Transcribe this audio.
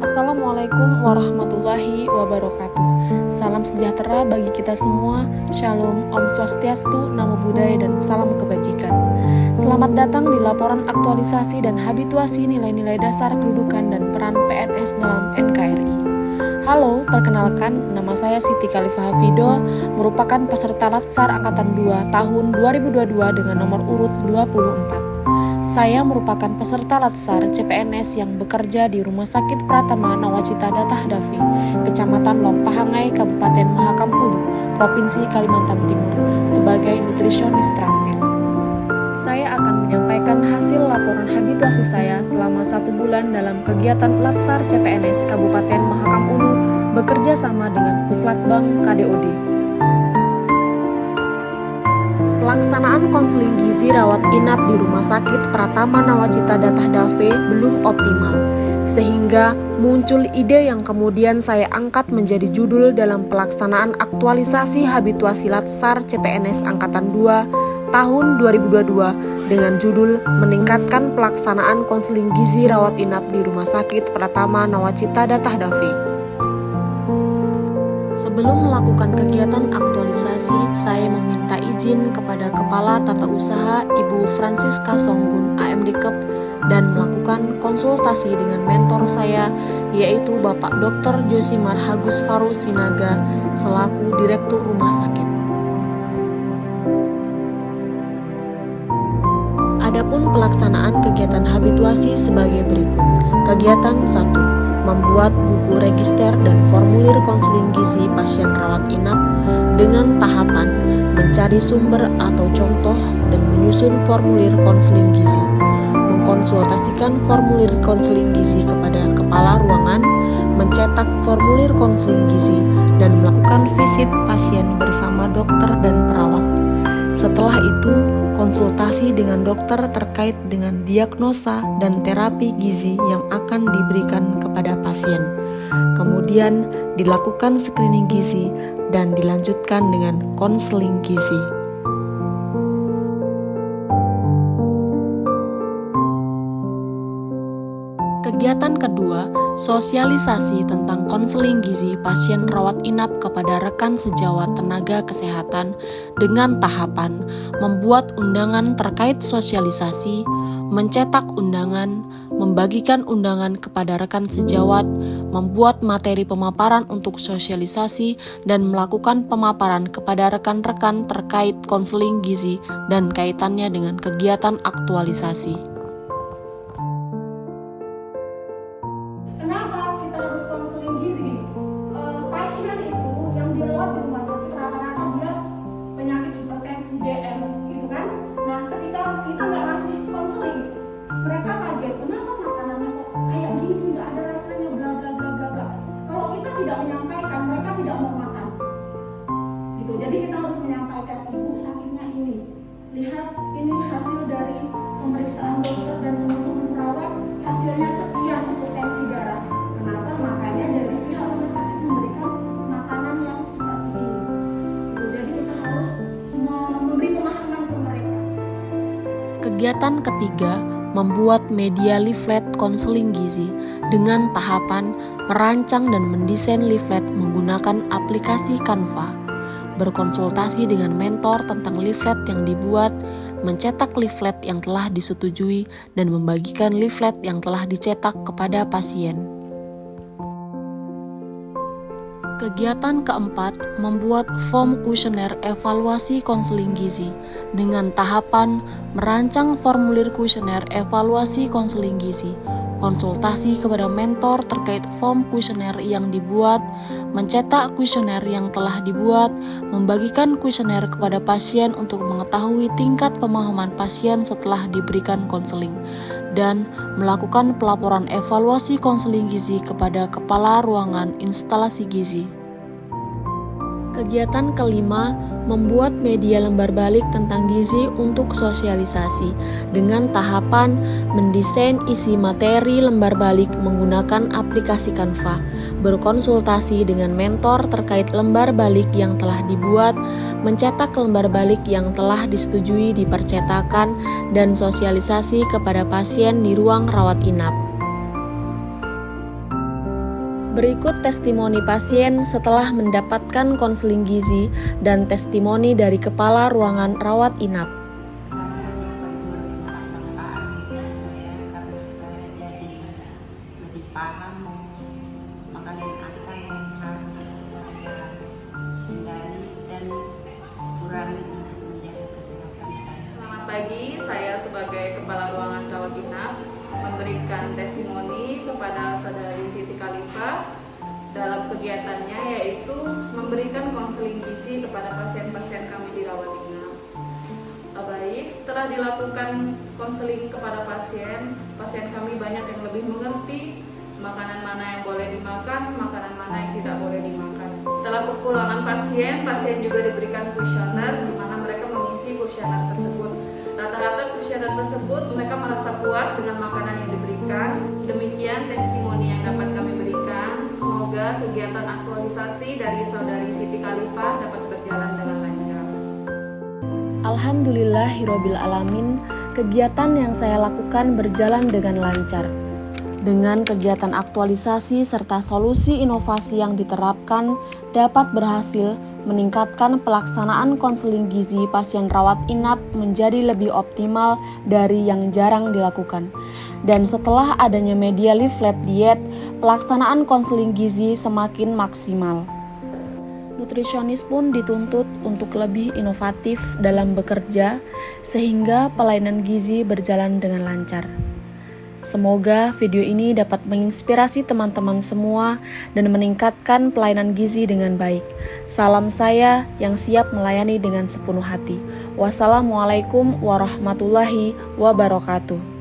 Assalamualaikum warahmatullahi wabarakatuh. Salam sejahtera bagi kita semua. Shalom, Om Swastiastu, Namo Buddhaya, dan salam kebajikan. Selamat datang di laporan aktualisasi dan habituasi nilai-nilai dasar kedudukan dan peran PNS dalam NKRI. Halo, perkenalkan, nama saya Siti Khalifah Hafido, merupakan peserta Latsar Angkatan 2 tahun 2022 dengan nomor urut 24. Saya merupakan peserta Latsar CPNS yang bekerja di Rumah Sakit Pratama Nawacita Datah Dave, Kecamatan Lompahangai, Kabupaten Mahakam Ulu, Provinsi Kalimantan Timur, sebagai nutrisionis terampil. Saya akan menyampaikan hasil laporan habituasi saya selama 1 bulan dalam kegiatan Latsar CPNS Kabupaten Mahakam Ulu bekerja sama dengan Puslatbang KDOD. Pelaksanaan konseling gizi rawat inap di Rumah Sakit Pratama Nawacita Datah Dave belum optimal, sehingga muncul ide yang kemudian saya angkat menjadi judul dalam pelaksanaan aktualisasi habituasi Latsar CPNS Angkatan 2 tahun 2022 dengan judul Meningkatkan Pelaksanaan Konseling Gizi Rawat Inap di Rumah Sakit Pratama Nawacita Datah Dave. Sebelum melakukan kegiatan aktualisasi, saya meminta izin kepada Kepala Tata Usaha Ibu Francisca Songgun AMDKep dan melakukan konsultasi dengan mentor saya, yaitu Bapak Dr. Josimar Hagus Faru Sinaga selaku Direktur Rumah Sakit. Adapun pelaksanaan kegiatan habituasi sebagai berikut. Kegiatan 1. Membuat buku register dan formulir konseling gizi pasien rawat inap dengan tahapan mencari sumber atau contoh dan menyusun formulir konseling gizi, mengkonsultasikan formulir konseling gizi kepada kepala ruangan, mencetak formulir konseling gizi, dan melakukan visit pasien bersama dokter dan perawat. Setelah itu, konsultasi dengan dokter terkait dengan diagnosa dan terapi gizi yang akan diberikan kepada pasien. Kemudian dilakukan screening gizi dan dilanjutkan dengan konseling gizi. Kegiatan kedua, sosialisasi tentang konseling gizi pasien rawat inap kepada rekan sejawat tenaga kesehatan dengan tahapan membuat undangan terkait sosialisasi, mencetak undangan, membagikan undangan kepada rekan sejawat, membuat materi pemaparan untuk sosialisasi, dan melakukan pemaparan kepada rekan-rekan terkait konseling gizi dan kaitannya dengan kegiatan aktualisasi. Kenapa kita harus konseling gizi? Pasien itu yang dirawat di rumah sakit rata-rata dia penyakit hipertensi, DM gitu kan. Nah, ketika kita nggak ngasih konseling, mereka kaget, kenapa makanannya kok kayak gini, nggak ada rasanya, bla bla bla bla bla. Kalau kita tidak menyampaikan, mereka tidak mau makan. Gitu. Jadi kita harus menyampaikan, ibu sakitnya ini. Lihat, ini hasil dari pemeriksaan dokter dan teman-teman perawat, hasilnya sekian untuk tensi darah. Kenapa? Makanya dari pihak rumah sakit memberikan makanan yang seperti ini. Gitu. Jadi kita harus memberi pemahaman ke mereka. Kegiatan ketiga, membuat media leaflet konseling gizi dengan tahapan merancang dan mendesain leaflet menggunakan aplikasi Canva, berkonsultasi dengan mentor tentang leaflet yang dibuat, mencetak leaflet yang telah disetujui, dan membagikan leaflet yang telah dicetak kepada pasien. Kegiatan keempat, membuat form kuesioner evaluasi konseling gizi dengan tahapan merancang formulir kuesioner evaluasi konseling gizi, konsultasi kepada mentor terkait form kuesioner yang dibuat, mencetak kuesioner yang telah dibuat, membagikan kuesioner kepada pasien untuk mengetahui tingkat pemahaman pasien setelah diberikan konseling, dan melakukan pelaporan evaluasi konseling gizi kepada kepala ruangan instalasi gizi. Kegiatan kelima, membuat media lembar balik tentang gizi untuk sosialisasi dengan tahapan mendesain isi materi lembar balik menggunakan aplikasi Canva, berkonsultasi dengan mentor terkait lembar balik yang telah dibuat, mencetak lembar balik yang telah disetujui di percetakan, dan sosialisasi kepada pasien di ruang rawat inap. Berikut testimoni pasien setelah mendapatkan konseling gizi dan testimoni dari Kepala Ruangan Rawat Inap. Sangat bermanfaat hidup saya karena saya jadi lebih paham makanan apa yang harus saya hindari dan kurangi untuk menjaga kesehatan saya. Selamat pagi, saya sebagai Kepala Ruangan Rawat Inap memberikan testimoni kepada Saudari Siti Khalifah dalam kegiatannya, yaitu memberikan konseling gizi kepada pasien-pasien kami di rawat inap. Baik, setelah dilakukan konseling kepada pasien kami banyak yang lebih mengerti makanan mana yang boleh dimakan, makanan mana yang tidak boleh dimakan. Setelah kepulangan pasien juga diberikan kuesioner di mana mereka mengisi kuesioner tersebut. Rata-rata kuesioner tersebut mereka merasa puas dengan makanan yang diberikan. Demikian testimoni yang dapat kami berikan. Semoga kegiatan aktualisasi dari Saudari Siti Khalifah dapat berjalan dengan lancar. Alhamdulillahirabbil alamin, kegiatan yang saya lakukan berjalan dengan lancar. Dengan kegiatan aktualisasi serta solusi inovasi yang diterapkan dapat berhasil meningkatkan pelaksanaan konseling gizi pasien rawat inap menjadi lebih optimal dari yang jarang dilakukan. Dan setelah adanya media leaflet diet, pelaksanaan konseling gizi semakin maksimal. Nutrisionis pun dituntut untuk lebih inovatif dalam bekerja sehingga pelayanan gizi berjalan dengan lancar. Semoga video ini dapat menginspirasi teman-teman semua dan meningkatkan pelayanan gizi dengan baik. Salam saya yang siap melayani dengan sepenuh hati. Wassalamualaikum warahmatullahi wabarakatuh.